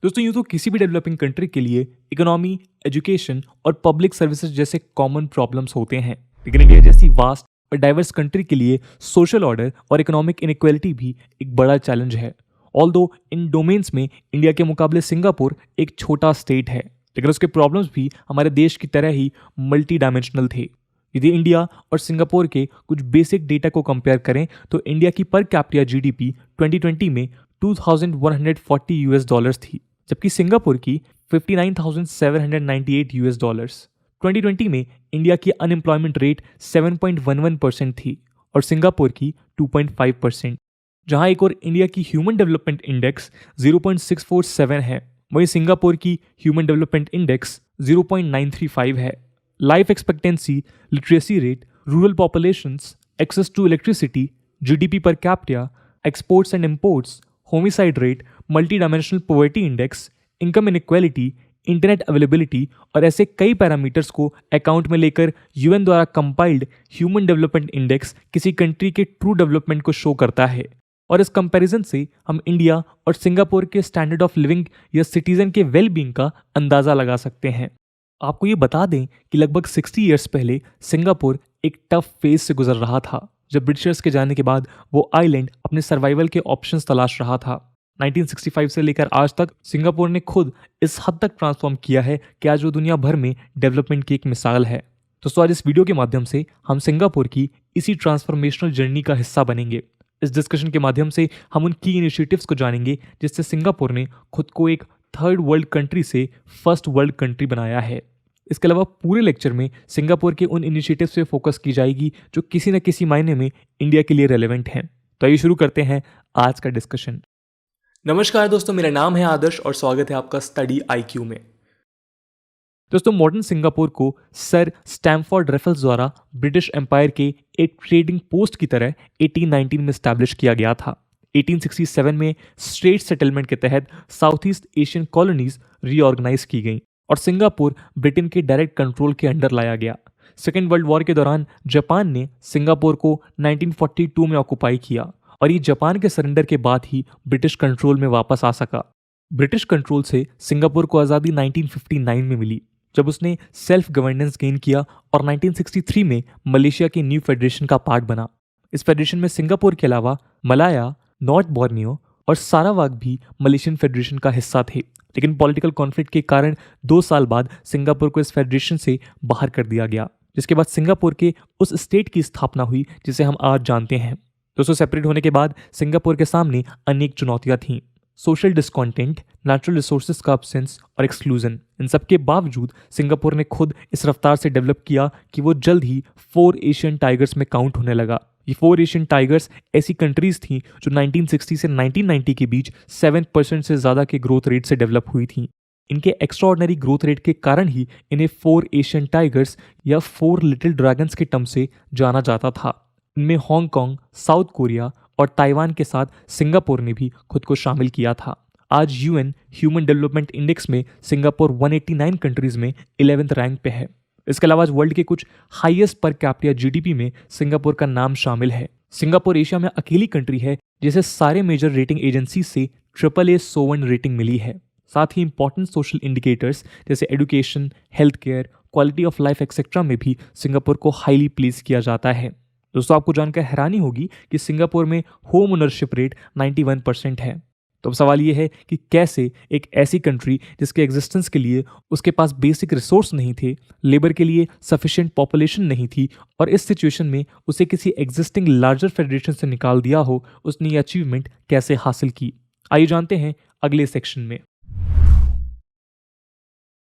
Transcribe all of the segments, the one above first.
दोस्तों यूँ तो किसी भी डेवलपिंग कंट्री के लिए इकोनॉमी, एजुकेशन और पब्लिक सर्विसेज जैसे कॉमन प्रॉब्लम्स होते हैं, लेकिन इंडिया जैसी वास्ट और डाइवर्स कंट्री के लिए सोशल ऑर्डर और इकोनॉमिक इनइक्वालिटी भी एक बड़ा चैलेंज है। ऑल्दो इन डोमेन्स में इंडिया के मुकाबले सिंगापुर एक छोटा स्टेट है, लेकिन उसके प्रॉब्लम्स भी हमारे देश की तरह ही मल्टी डायमेंशनल थे। यदि इंडिया और सिंगापुर के कुछ बेसिक डेटा को कंपेयर करें तो इंडिया की पर कैपिटा जीडीपी 2020 में 2140 यूएस डॉलर्स थी, जबकि सिंगापुर की 59,798 यूएस डॉलर्स। 2020 में इंडिया की अनएम्प्लॉयमेंट रेट 7.11% थी और सिंगापुर की 2.5%। जहां एक और इंडिया की ह्यूमन डेवलपमेंट इंडेक्स 0.647 है, वहीं सिंगापुर की ह्यूमन डेवलपमेंट इंडेक्स 0.935 है। Life expectancy, literacy rate, rural populations, access to electricity, GDP per capita, exports and imports, homicide rate, multi dimensional poverty index, income inequality, internet availability और ऐसे कई parameters को account में लेकर UN द्वारा compiled human development index किसी country के true development को शो करता है। और इस कंपैरिजन से हम इंडिया और सिंगापुर के स्टैंडर्ड ऑफ लिविंग या सिटीजन के वेलबींग का अंदाजा लगा सकते हैं। आपको ये बता दें कि लगभग 60 ईयर्स पहले सिंगापुर एक टफ फेज से गुजर रहा था, जब ब्रिटिशर्स के जाने के बाद वो आइलैंड अपने सर्वाइवल के ऑप्शंस तलाश रहा था। 1965 से लेकर आज तक सिंगापुर ने खुद इस हद तक ट्रांसफॉर्म किया है कि आज वो दुनिया भर में डेवलपमेंट की एक मिसाल है। दोस्तों आज इस वीडियो के माध्यम से हम सिंगापुर की इसी ट्रांसफॉर्मेशनल जर्नी का हिस्सा बनेंगे। इस डिस्कशन के माध्यम से हम उन की इनिशिएटिव्स को जानेंगे जिससे सिंगापुर ने खुद को एक थर्ड वर्ल्ड कंट्री से फर्स्ट वर्ल्ड कंट्री बनाया है। इसके अलावा पूरे लेक्चर में सिंगापुर के उन इनिशिएटिव्स पे फोकस की जाएगी जो किसी न किसी मायने में इंडिया के लिए रेलेवेंट हैं। तो आइए शुरू करते हैं आज का डिस्कशन। नमस्कार दोस्तों, मेरा नाम है आदर्श और स्वागत है आपका स्टडी आईक्यू में। दोस्तों मॉडर्न सिंगापुर को सर स्टैमफोर्ड रेफल्स द्वारा ब्रिटिश एम्पायर के एक ट्रेडिंग पोस्ट की तरह 1819 में स्टैब्लिश किया गया था। 1867 में स्ट्रेट सेटलमेंट के तहत South East Asian colonies reorganize की गई और सिंगापुर ब्रिटेन के डायरेक्ट कंट्रोल के अंडर लाया गया। सेकेंड वर्ल्ड वॉर के दौरान जापान ने सिंगापुर को 1942 में ऑक्युपाई किया और ये जापान के सरेंडर के बाद ही ब्रिटिश कंट्रोल में वापस आ सका। ब्रिटिश कंट्रोल से सिंगापुर को आज़ादी 1959 में मिली, जब उसने सेल्फ गवर्नेंस गेन किया और 1963 में मलेशिया के न्यू फेडरेशन का पार्ट बना। इस फेडरेशन में सिंगापुर के अलावा मलाया, नॉर्थ बोर्नियो और सारावाक भी मलेशियन फेडरेशन का हिस्सा थे, लेकिन पॉलिटिकल कॉन्फ्लिक्ट के कारण 2 साल बाद सिंगापुर को इस फेडरेशन से बाहर कर दिया गया, जिसके बाद सिंगापुर के उस स्टेट की स्थापना हुई जिसे हम आज जानते हैं। दोस्तों सेपरेट होने के बाद सिंगापुर के सामने अनेक चुनौतियां थीं। सोशल डिस्कॉन्टेंट, नेचुरल रिसोर्सेज का एब्सेंस और एक्सक्लूजन। इन सब के बावजूद सिंगापुर ने खुद इस रफ्तार से डेवलप किया कि वो जल्द ही 4 एशियन टाइगर्स में काउंट होने लगा। ये 4 एशियन टाइगर्स ऐसी कंट्रीज थीं जो 1960 से 1990 के बीच 7% से ज़्यादा के ग्रोथ रेट से डेवलप हुई थीं। इनके एक्स्ट्राऑर्डिनरी ग्रोथ रेट के कारण ही इन्हें 4 एशियन टाइगर्स या 4 लिटिल ड्रैगन्स के टर्म से जाना जाता था। इनमें हांगकांग, साउथ कोरिया और ताइवान के साथ सिंगापुर ने भी खुद को शामिल किया था। आज यूएन ह्यूमन डेवलपमेंट इंडेक्स में सिंगापुर 189 कंट्रीज में 11th रैंक पे है। इसके अलावा वर्ल्ड के कुछ हाईएस्ट पर कैपिटा जीडीपी में सिंगापुर का नाम शामिल है। सिंगापुर एशिया में अकेली कंट्री है जिसे सारे मेजर रेटिंग एजेंसी से AAA सोवन रेटिंग मिली है। साथ ही इंपॉर्टेंट सोशल इंडिकेटर्स जैसे education, health care, quality of life etcetera में भी सिंगापुर को हाईली प्लेस किया जाता है। दोस्तों आपको जानकर हैरानी होगी कि सिंगापुर में होम ओनरशिप रेट 91% है। तो अब सवाल ये है कि कैसे एक ऐसी कंट्री जिसके एग्जिस्टेंस के लिए उसके पास बेसिक रिसोर्स नहीं थे, लेबर के लिए सफिशिएंट पॉपुलेशन नहीं थी और इस सिचुएशन में उसे किसी एग्जिस्टिंग लार्जर फेडरेशन से निकाल दिया हो, उसने ये अचीवमेंट कैसे हासिल की। आइए जानते हैं अगले सेक्शन में।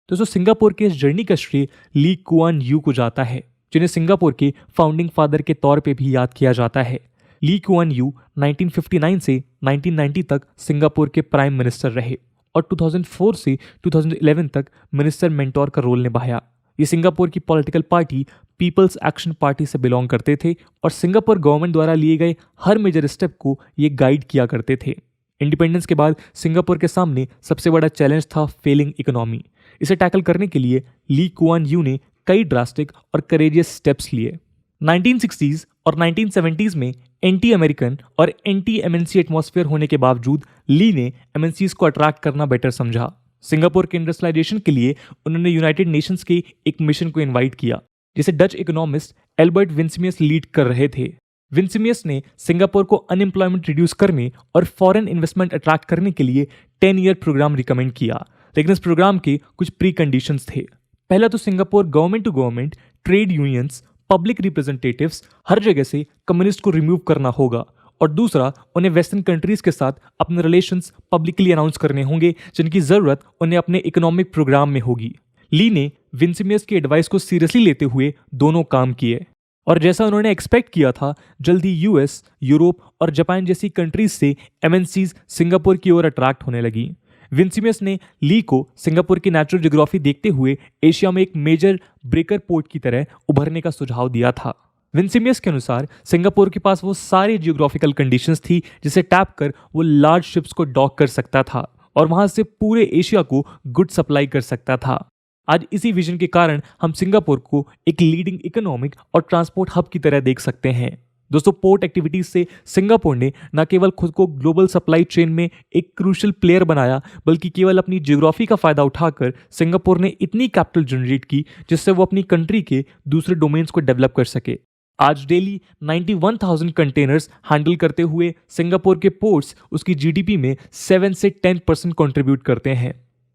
दोस्तों सिंगापुर के इस जर्नी का श्रेय ली कुआन यू को जाता है, जिन्हें सिंगापुर के फाउंडिंग फादर के तौर पे भी याद किया जाता है। ली कुआन यू 1959 से 1990 तक सिंगापुर के प्राइम मिनिस्टर रहे और 2004 से 2011 तक मिनिस्टर मेंटोर का रोल निभाया। ये सिंगापुर की political party People's Action Party से बिलोंग करते थे और सिंगापुर गवर्नमेंट द्वारा लिए गए हर मेजर स्टेप को ये गाइड किया करते थे। इंडिपेंडेंस के बाद सिंगापुर के सामने सबसे बड़ा चैलेंज था फेलिंग इकोनॉमी। इसे टैकल करने के लिए ली कुआन यू ने कई ड्रास्टिक और करेजियस स्टेप्स लिए। 1960s और 1970s में एंटी अमेरिकन और एंटी एमएनसी एटमॉस्फेयर होने के बावजूद ली ने एमएनसीज को अट्रैक्ट करना बेटर समझा। सिंगापुर के इंडस्ट्रियलाइजेशन के लिए उन्होंने यूनाइटेड नेशंस के एक मिशन को इनवाइट किया, जिसे डच इकोनॉमिस्ट एल्बर्ट विंसेमियस लीड कर रहे थे। विंसेमियस ने सिंगापुर को अनएम्प्लॉयमेंट रिड्यूस करने और फॉरेन इन्वेस्टमेंट अट्रैक्ट करने के लिए 10-year प्रोग्राम रिकमेंड किया, लेकिन इस प्रोग्राम के कुछ प्री कंडीशंस थे। पहला तो Singapore government to government, trade unions, public representatives हर जगह से कम्युनिस्ट को रिमूव करना होगा, और दूसरा उन्हें वेस्टर्न कंट्रीज के साथ अपने रिलेशंस पब्लिकली अनाउंस करने होंगे, जिनकी जरूरत उन्हें अपने इकोनॉमिक प्रोग्राम में होगी। ली ने विंसेमियस की एडवाइस को सीरियसली लेते हुए दोनों काम किए, और जैसा उन्होंने एक्सपेक्ट किया था, जल्दी यूएस, यूरोप और जापान जैसी कंट्रीज से एमएनसीज सिंगापुर की ओर अट्रैक्ट होने लगी। विंसेमियस ने ली को सिंगापुर की नेचुरल ज्योग्राफी देखते हुए एशिया में एक मेजर ब्रेकर पोर्ट की तरह उभरने का सुझाव दिया था। विंसेमियस के अनुसार सिंगापुर के पास वो सारी जियोग्राफिकल कंडीशंस थी जिसे टैप कर वो लार्ज शिप्स को डॉक कर सकता था और वहां से पूरे एशिया को गुड सप्लाई कर सकता था। आज इसी विजन के कारण हम सिंगापुर को एक लीडिंग इकोनॉमिक और ट्रांसपोर्ट हब की तरह देख सकते हैं। दोस्तों, पोर्ट एक्टिविटीज से सिंगापुर ने न केवल खुद को ग्लोबल सप्लाई चेन में एक क्रूशियल प्लेयर बनाया, बल्कि केवल अपनी ज्योग्राफी का फायदा उठाकर सिंगापुर ने इतनी कैपिटल जनरेट की जिससे वो अपनी कंट्री के दूसरे डोमेन्स को डेवलप कर सके। आज डेली 91,000 कंटेनर्स हैंडल करते हुए सिंगापुर के पोर्ट्स उसकी जीडीपी में 7 से 10% कंट्रीब्यूट करते हैं।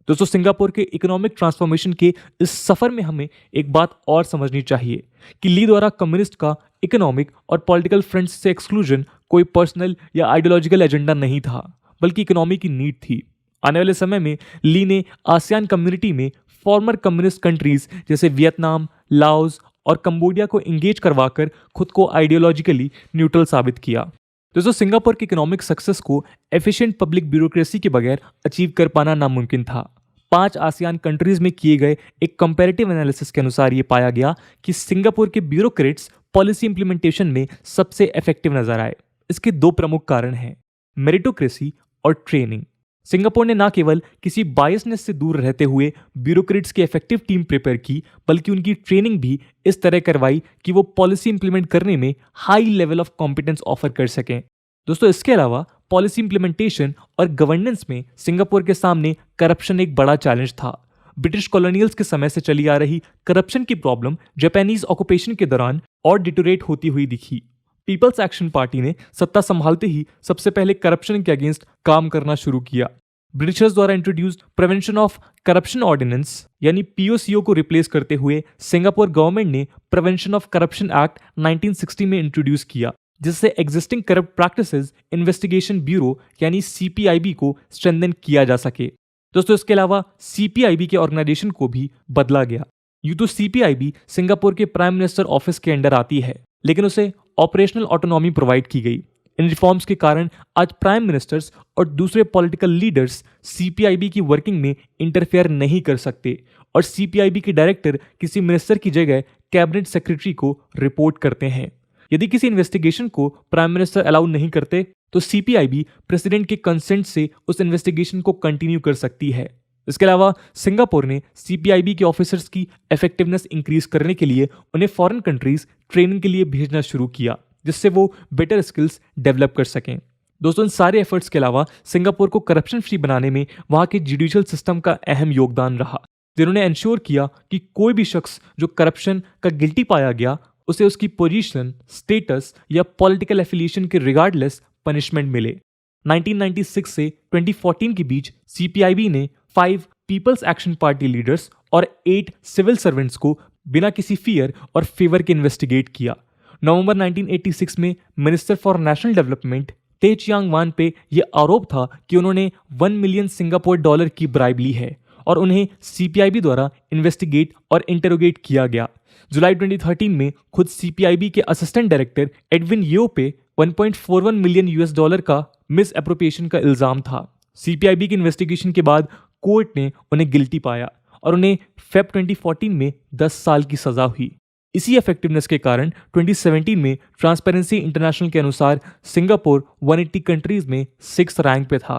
दोस्तों, सिंगापुर के इकोनॉमिक ट्रांसफॉर्मेशन के इस सफर में हमें एक बात और समझनी चाहिए कि ली द्वारा कम्युनिस्ट का इकोनॉमिक और पॉलिटिकल फ्रंट से एक्सक्लूजन कोई पर्सनल या आइडियोलॉजिकल एजेंडा नहीं था, बल्कि इकोनॉमी की नीड थी। आने वाले समय में ली ने आसियान कम्युनिटी में फॉर्मर कम्युनिस्ट कंट्रीज जैसे वियतनाम, लाओस और कंबोडिया को इंगेज करवाकर खुद को आइडियोलॉजिकली न्यूट्रल साबित किया। दोस्तों, सिंगापुर की इकोनॉमिक सक्सेस को एफिशिएंट पब्लिक ब्यूरोक्रेसी के बगैर अचीव कर पाना नामुमकिन था। 5 आसियान कंट्रीज में किए गए एक कंपैरेटिव एनालिसिस के अनुसार ये पाया गया कि सिंगापुर के ब्यूरोक्रेट्स पॉलिसी इंप्लीमेंटेशन में सबसे इफेक्टिव नजर आए। इसके 2 प्रमुख कारण हैं, मेरिटोक्रेसी और ट्रेनिंग। सिंगापुर ने न केवल किसी बायसनेस से दूर रहते हुए ब्यूरोक्रेट्स की इफेक्टिव टीम प्रिपेयर की, बल्कि उनकी ट्रेनिंग भी इस तरह करवाई कि वो पॉलिसी इंप्लीमेंट करने में high level of competence offer कर सकें। दोस्तों, इसके अलावा पॉलिसी इंप्लीमेंटेशन और गवर्नेंस में सिंगापुर के सामने करप्शन एक बड़ा चैलेंज था। ब्रिटिश कॉलोनियल्स के समय से चली आ रही करप्शन की प्रॉब्लम जापानीज ऑक्यूपेशन के दौरान और डिटोरेट होती हुई दिखी। पीपल्स एक्शन पार्टी ने सत्ता संभालते ही सबसे पहले करप्शन के अगेंस्ट काम करना शुरू किया। ब्रिटिशर्स द्वारा introduced prevention of corruption ordinance यानी पीओसीओ को रिप्लेस करते हुए सिंगापुर गवर्नमेंट ने प्रिवेंशन ऑफ करप्शन एक्ट 1960 में इंट्रोड्यूस किया, जिससे existing corrupt practices investigation bureau यानी सीपीआईबी को स्ट्रेंथन किया जा सके। दोस्तों, इसके अलावा सीपीआईबी के ऑर्गेनाइजेशन को भी बदला गया। यूं तो सीपीआईबी सिंगापुर के प्राइम मिनिस्टर ऑफिस के अंडर आती है, लेकिन उसे ऑपरेशनल ऑटोनॉमी प्रोवाइड की गई। इन रिफॉर्म्स के कारण आज प्राइम मिनिस्टर्स और दूसरे पॉलिटिकल लीडर्स सीपीआईबी की वर्किंग में इंटरफेयर नहीं कर सकते, और सीपीआईबी के डायरेक्टर किसी मिनिस्टर की जगह कैबिनेट सेक्रेटरी को रिपोर्ट करते हैं। यदि किसी इन्वेस्टिगेशन को प्राइम मिनिस्टर अलाउ नहीं करते, तो सीपीआईबी प्रेसिडेंट के कंसेंट से उस इन्वेस्टिगेशन को कंटिन्यू कर सकती है। इसके अलावा सिंगापुर ने सीपीआईबी के ऑफिसर्स की इफेक्टिवनेस इंक्रीज करने के लिए उन्हें फॉरेन कंट्रीज ट्रेनिंग के लिए भेजना शुरू किया, जिससे वो बेटर स्किल्स डेवलप कर सकें। दोस्तों, इन सारे एफर्ट्स के अलावा सिंगापुर को करप्शन फ्री बनाने में वहां के जुडिशियल सिस्टम का अहम योगदान रहा, जिन्होंने इंश्योर किया कि कोई भी शख्स जो करप्शन का गिल्टी पाया गया उसे उसकी पोजीशन, स्टेटस या पॉलिटिकल एफिलिएशन के रिगार्डलेस पनिशमेंट मिले। 1996 से 2014 के बीच सीपीआईबी ने 5 पीपल्स एक्शन पार्टी लीडर्स और 8 सिविल सर्वेंट्स को बिना किसी फियर और फेवर के इन्वेस्टिगेट किया। नवंबर 1986 में मिनिस्टर फॉर नेशनल डेवलपमेंट ते चियांग वान पे यह आरोप था कि उन्होंने 1 मिलियन सिंगापुर डॉलर की ब्राइब ली है, और उन्हें सीपीआईबी द्वारा इन्वेस्टिगेट और इंटरोगेट किया गया। जुलाई 2013 में खुद सीपीआईबी के असिस्टेंट डायरेक्टर एडविन येओ पे 1.41 मिलियन यूएस डॉलर का मिस एप्रोप्रिएशन का इल्जाम था। सीपीआईबी की इन्वेस्टिगेशन के बाद कोर्ट ने उन्हें गिल्टी पाया और उन्हें फेब 2014 में 10 साल की सजा हुई। इसी इफेक्टिवनेस के कारण 2017 में ट्रांसपेरेंसी इंटरनेशनल के अनुसार सिंगापुर 180 कंट्रीज में 6th रैंक पे था।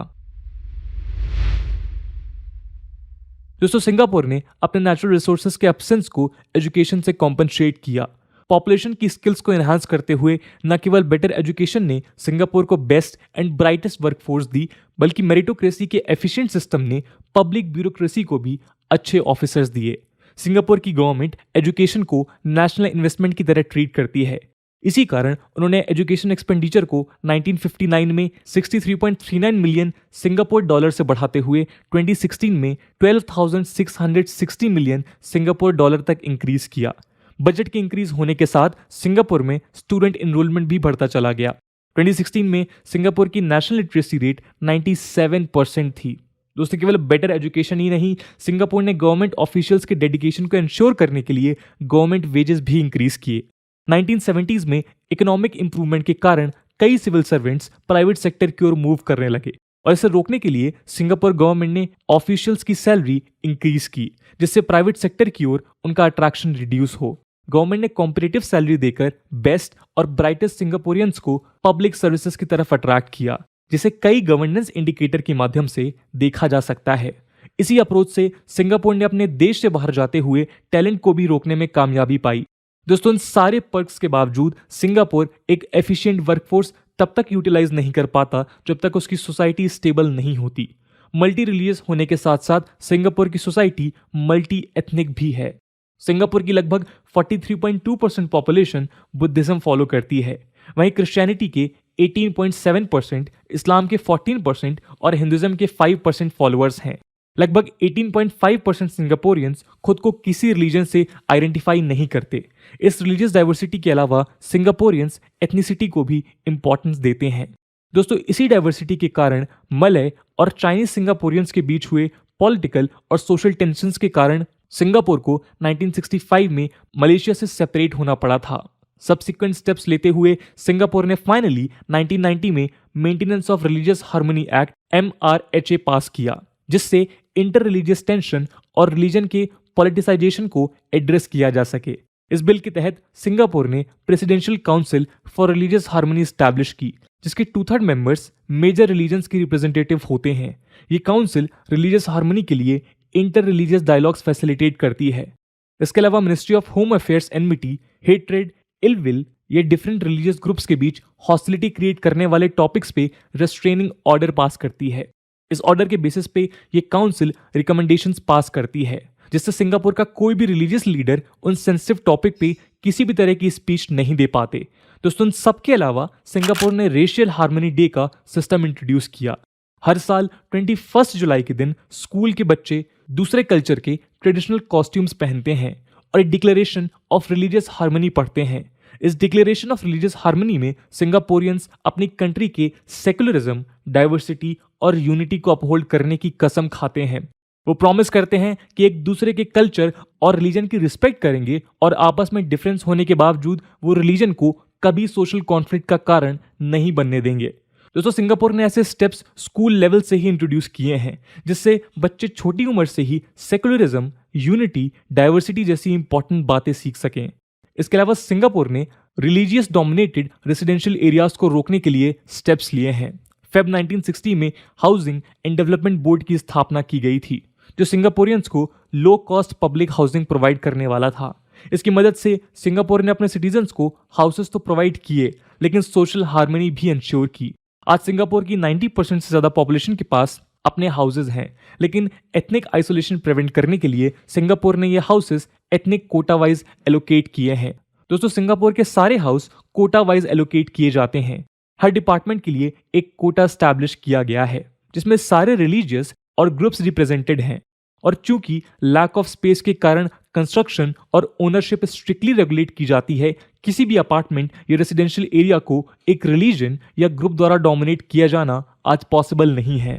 दोस्तों, सिंगापुर ने अपने नेचुरल रिसोर्सेज के एब्सेंस को एजुकेशन से कॉम्पनसेट किया। पॉपुलेशन की स्किल्स को एनहांस करते हुए न केवल बेटर एजुकेशन ने सिंगापुर को बेस्ट एंड ब्राइटेस्ट वर्कफोर्स दी, बल्कि मेरिटोक्रेसी के एफिशिएंट सिस्टम ने पब्लिक ब्यूरोक्रेसी को भी अच्छे ऑफिसर्स दिए। सिंगापुर की गवर्नमेंट एजुकेशन को नेशनल इन्वेस्टमेंट की तरह ट्रीट करती है। इसी कारण उन्होंने एजुकेशन एक्सपेंडिचर को 1959 में 63.39 मिलियन सिंगापुर डॉलर से बढ़ाते हुए 2016 में 12,660 मिलियन सिंगापुर डॉलर तक इंक्रीज किया। बजट के इंक्रीज होने के साथ सिंगापुर में स्टूडेंट एनरोलमेंट भी बढ़ता चला गया। 2016 में सिंगापुर की नेशनल लिटरेसी रेट 97% थी। दोस्तों, केवल बेटर एजुकेशन ही नहीं, सिंगापुर ने गवर्नमेंट ऑफिशियल्स के डेडिकेशन को इंश्योर करने के लिए गवर्नमेंट वेजेस भी इंक्रीज किए। 1970s में इकोनॉमिक इंप्रूवमेंट के कारण कई सिविल सर्वेंट्स प्राइवेट सेक्टर की ओर मूव करने लगे और इसे रोकने के लिए सिंगापुर गवर्नमेंट ने ऑफिशियल्स की सैलरी इंक्रीज की, जिससे प्राइवेट सेक्टर की ओर उनका अट्रैक्शन रिड्यूस हो। गवर्नमेंट ने कॉम्पिटिटिव सैलरी देकर बेस्ट और ब्राइटेस्ट सिंगापुरियंस को पब्लिक सर्विसेज की तरफ अट्रैक्ट किया, जिसे कई गवर्नेंस इंडिकेटर के माध्यम से देखा जा सकता है। इसी अप्रोच से सिंगापुर ने अपने देश से बाहर जाते हुए टैलेंट को भी रोकने में कामयाबी पाई। दोस्तों, इन सारे पर्क्स के बावजूद सिंगापुर एक एफिशिएंट वर्कफोर्स तब तक यूटिलाइज नहीं कर पाता जब तक उसकी सोसाइटी स्टेबल नहीं होती। मल्टी रिलीजियस होने के साथ साथ सिंगापुर की सोसाइटी मल्टी एथनिक भी है। सिंगापुर की लगभग 43.2% पॉपुलेशन बुद्धिज्म फॉलो करती है, वहीं क्रिश्चियनिटी के 18.7%, इस्लाम के 14% और हिंदुइज्म के 5% फॉलोअर्स हैं। लगभग 18.5% सिंगापुरियंस खुद को किसी रिलीजन से आइडेंटिफाई नहीं करते। इस रिलीजियस डाइवर्सिटी के अलावा सिंगापुरियंस एथनिसिटी को भी इंपॉर्टेंस देते हैं। दोस्तों, इसी डाइवर्सिटी के कारण मलय और चाइनीज सिंगापुरियंस के बीच हुए पॉलिटिकल और सोशल टेंशंस के कारण सिंगापुर को 1965 में मलेशिया से सेपरेट होना पड़ा था। सब्सिक्वेंट स्टेप्स लेते हुए सिंगापुर ने फाइनली 1990 में maintenance of religious harmony act MRHA पास किया, जिससे इंटर रिलीजियस टेंशन और रिलीजन के पॉलिटिसाइजेशन को एड्रेस किया जा सके। इस बिल के तहत सिंगापुर ने presidential council for religious harmony establish की, जिसके 2/3 मेंबर्स मेजर रिलीजन्स की रिप्रेजेंटेटिव होते हैं। ये काउंसिल रिलीजियस हार्मनी के लिए इंटर रिलीजियस डायलॉग्स फैसिलिटेट करती है। इसके अलावा ministry of home affairs enmity, hatred, ill will, ये डिफरेंट रिलीजियस ग्रुप्स के बीच हॉस्टिलिटी क्रिएट करने वाले टॉपिक्स पे रेस्ट्रेनिंग ऑर्डर पास करती है। इस ऑर्डर के बेसिस पे ये काउंसिल रिकमेंडेशंस पास करती है, जिससे सिंगापुर का कोई भी रिलीजियस लीडर उन सेंसिटिव टॉपिक पे किसी भी तरह की स्पीच नहीं दे पाते। दोस्तों, इन सबके अलावा सिंगापुर ने रेशियल हार्मनी डे का सिस्टम इंट्रोड्यूस किया। हर साल 21 जुलाई के दिन स्कूल के बच्चे दूसरे कल्चर के ट्रेडिशनल कॉस्ट्यूम्स पहनते हैं और एक डिक्लेरेशन ऑफ रिलीजियस हार्मनी पढ़ते हैं। इस डिक्लेरेशन ऑफ रिलीजियस हार्मनी में सिंगापुरियंस अपनी कंट्री के सेकुलरिज्म, डाइवर्सिटी और यूनिटी को अपहोल्ड करने की कसम खाते हैं। वो प्रॉमिस करते हैं कि एक दूसरे के कल्चर और रिलीजन की रिस्पेक्ट करेंगे और आपस में डिफरेंस होने के बावजूद वो रिलीजन को कभी सोशल कॉन्फ्लिक्ट का कारण नहीं बनने देंगे। दोस्तों, सिंगापुर ने ऐसे स्टेप्स स्कूल लेवल से ही इंट्रोड्यूस किए हैं, जिससे बच्चे छोटी उम्र से ही सेकुलरिज्म, यूनिटी, डाइवर्सिटी जैसी इंपॉर्टेंट बातें सीख सकें। इसके अलावा सिंगापुर ने रिलीजियस डोमिनेटेड रेसिडेंशियल एरियाज को रोकने के लिए स्टेप्स लिए हैं। फेब 1960 में हाउसिंग एंड डेवलपमेंट बोर्ड की स्थापना की गई थी, जो सिंगापुरियंस को low cost public housing provide करने वाला था। इसकी मदद से सिंगापुर ने अपने सिटीजन्स को हाउसेस तो प्रोवाइड किए, लेकिन सोशल हार्मनी भी इंश्योर की। आज सिंगापुर की 90% से ज्यादा पॉपुलेशन के पास अपने हाउसेज हैं, लेकिन एथनिक आइसोलेशन प्रिवेंट करने के लिए सिंगापुर ने ये houses ethnic quota wise allocate किए हैं। दोस्तों, सिंगापुर के सारे हाउस कोटा वाइज एलोकेट किए जाते हैं। हर डिपार्टमेंट के लिए एक कोटा स्टैब्लिश किया गया है, जिसमें सारे रिलीजियस और ग्रुप्स रिप्रेजेंटेड हैं। और चूंकि लैक ऑफ स्पेस के कारण कंस्ट्रक्शन और ओनरशिप स्ट्रिक्टली रेगुलेट की जाती है, किसी भी अपार्टमेंट या रेसिडेंशियल एरिया को एक रिलीजन या ग्रुप द्वारा डोमिनेट किया जाना आज पॉसिबल नहीं है।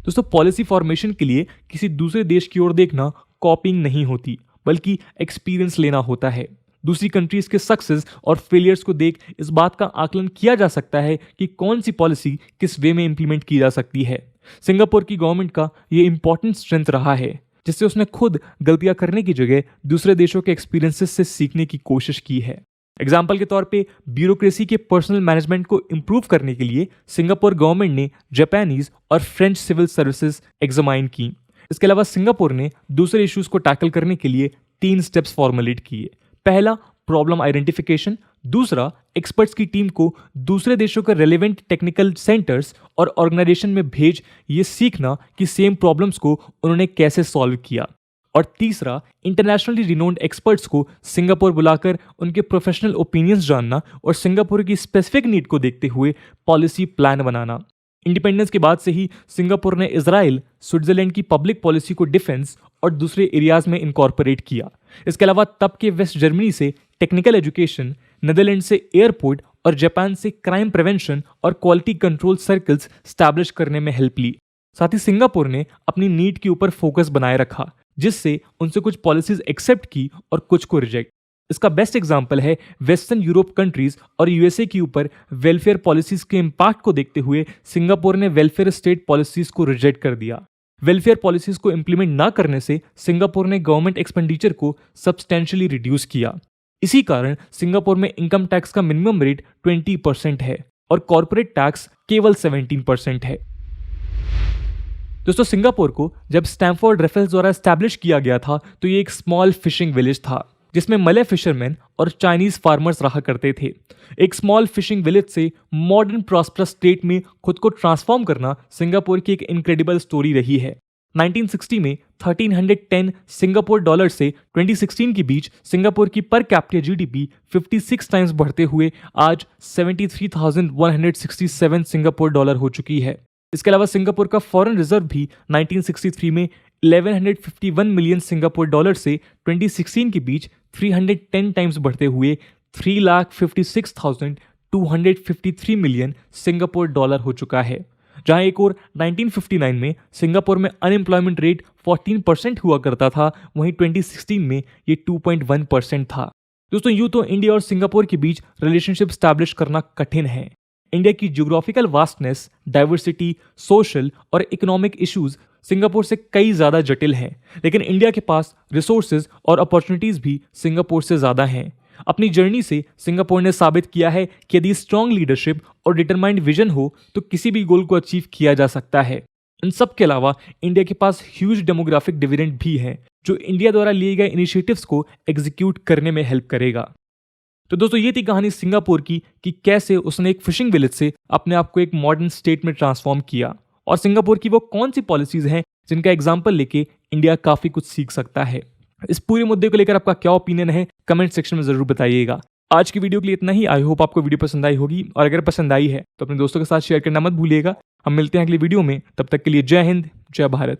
दोस्तों, पॉलिसी फॉर्मेशन के लिए किसी दूसरे देश की ओर देखना कॉपिंग नहीं होती, बल्कि एक्सपीरियंस लेना होता है। दूसरी कंट्रीज के सक्सेस और फेलियर्स को देख इस बात का आकलन किया जा सकता है कि कौन सी पॉलिसी किस वे में इंप्लीमेंट की जा सकती है। सिंगापुर की गवर्नमेंट का ये इंपॉर्टेंट स्ट्रेंथ रहा है, जिससे उसने खुद गलतियां करने की जगह दूसरे देशों के एक्सपीरियंसेस से सीखने की कोशिश की है। एग्जाम्पल के तौर पे ब्यूरोक्रेसी के पर्सनल मैनेजमेंट को इंप्रूव करने के लिए सिंगापुर गवर्नमेंट ने जापानीज और फ्रेंच सिविल सर्विसेज एग्जामाइन की। इसके अलावा सिंगापुर ने दूसरे इश्यूज को टैकल करने के लिए 3 स्टेप्स फॉर्मुलेट किए। पहला, प्रॉब्लम आइडेंटिफिकेशन। दूसरा, एक्सपर्ट्स की टीम को दूसरे देशों के रेलेवेंट टेक्निकल सेंटर्स और ऑर्गेनाइजेशन में भेज ये सीखना कि सेम प्रॉब्लम्स को उन्होंने कैसे सॉल्व किया। और तीसरा, इंटरनेशनली रिनोन्ड एक्सपर्ट्स को सिंगापुर बुलाकर उनके प्रोफेशनल ओपिनियंस जानना और सिंगापुर की स्पेसिफिक नीड को देखते हुए पॉलिसी प्लान बनाना। इंडिपेंडेंस के बाद से ही सिंगापुर ने इजराइल, स्विट्जरलैंड की पब्लिक पॉलिसी को डिफेंस और दूसरे एरियाज में इनकॉर्पोरेट किया। इसके अलावा तब के वेस्ट जर्मनी से टेक्निकल एजुकेशन, नीदरलैंड से एयरपोर्ट और जापान से क्राइम प्रिवेंशन और क्वालिटी कंट्रोल सर्कल्स स्टैब्लिश करने में हेल्प ली। साथ ही सिंगापुर ने अपनी नीड के ऊपर फोकस बनाए रखा, जिससे उनसे कुछ पॉलिसीज एक्सेप्ट की और कुछ को रिजेक्ट। इसका बेस्ट एग्जांपल है वेस्टर्न यूरोप कंट्रीज और यूएसए के ऊपर वेलफेयर पॉलिसीज के इम्पैक्ट को देखते हुए सिंगापुर ने वेलफेयर स्टेट पॉलिसीज को रिजेक्ट कर दिया। वेलफेयर पॉलिसीज को इंप्लीमेंट ना करने से सिंगापुर ने गवर्नमेंट एक्सपेंडिचर को सब्सटेंशियली रिड्यूस किया। इसी कारण सिंगापुर में इनकम टैक्स का मिनिमम रेट 20% है और कॉर्पोरेट टैक्स केवल 17% है। दोस्तों, सिंगापुर को जब स्टैमफोर्ड रेफल्स द्वारा एस्टैब्लिश किया गया था तो ये एक स्मॉल फिशिंग विलेज था जिसमें मलय फिशरमैन और चाइनीज फार्मर्स रहा करते थे। एक स्मॉल फिशिंग विलेज से मॉडर्न प्रॉस्परस स्टेट में खुद को ट्रांसफॉर्म करना सिंगापुर की एक इनक्रेडिबल स्टोरी रही है। 1960 में 1310 सिंगापुर डॉलर से 2016 के बीच सिंगापुर की पर कैपिटा जीडीपी 56 टाइम्स बढ़ते हुए आज 73,167 सिंगापुर डॉलर हो चुकी है। इसके अलावा सिंगापुर का फॉरेन रिजर्व भी 1963 में 1151 मिलियन सिंगापुर डॉलर से 2016 के बीच 310 टाइम्स बढ़ते हुए 3,56,253 मिलियन सिंगापुर डॉलर हो चुका है। जहां एक और 1959 में सिंगापुर में अनएम्प्लॉयमेंट रेट 14% हुआ करता था, वहीं 2016 में ये 2.1% था। दोस्तों, यूं तो इंडिया और सिंगापुर के बीच रिलेशनशिप स्टैब्लिश करना कठिन है। इंडिया की ज्योग्राफिकल वास्टनेस, डाइवर्सिटी, सोशल और इकोनॉमिक इश्यूज सिंगापुर से कई ज्यादा जटिल हैं, लेकिन इंडिया के पास रिसोर्सेज और अपॉर्चुनिटीज भी सिंगापुर से ज्यादा हैं। अपनी जर्नी से सिंगापुर ने साबित किया है कि यदि स्ट्रांग लीडरशिप और डिटरमाइंड विजन हो तो किसी भी गोल को अचीव किया जा सकता है। इन सब के अलावा इंडिया के पास ह्यूज डेमोग्राफिक डिविडेंड भी है जो इंडिया द्वारा लिए गए इनिशिएटिव्स को एग्जीक्यूट करने में हेल्प करेगा। तो दोस्तों, ये थी कहानी सिंगापुर की कि कैसे उसने एक फिशिंग विलेज से अपने आप को एक मॉडर्न स्टेट में ट्रांसफॉर्म किया और सिंगापुर की वो कौन सी पॉलिसीज हैं जिनका एग्जाम्पल लेके इंडिया काफी कुछ सीख सकता है। इस पूरे मुद्दे को लेकर आपका क्या ओपिनियन है कमेंट सेक्शन में जरूर बताइएगा। आज की वीडियो के लिए इतना ही। आई होप आपको वीडियो पसंद आई होगी और अगर पसंद आई है तो अपने दोस्तों के साथ शेयर करना मत भूलिएगा। हम मिलते हैं अगली वीडियो में, तब तक के लिए जय हिंद, जय भारत।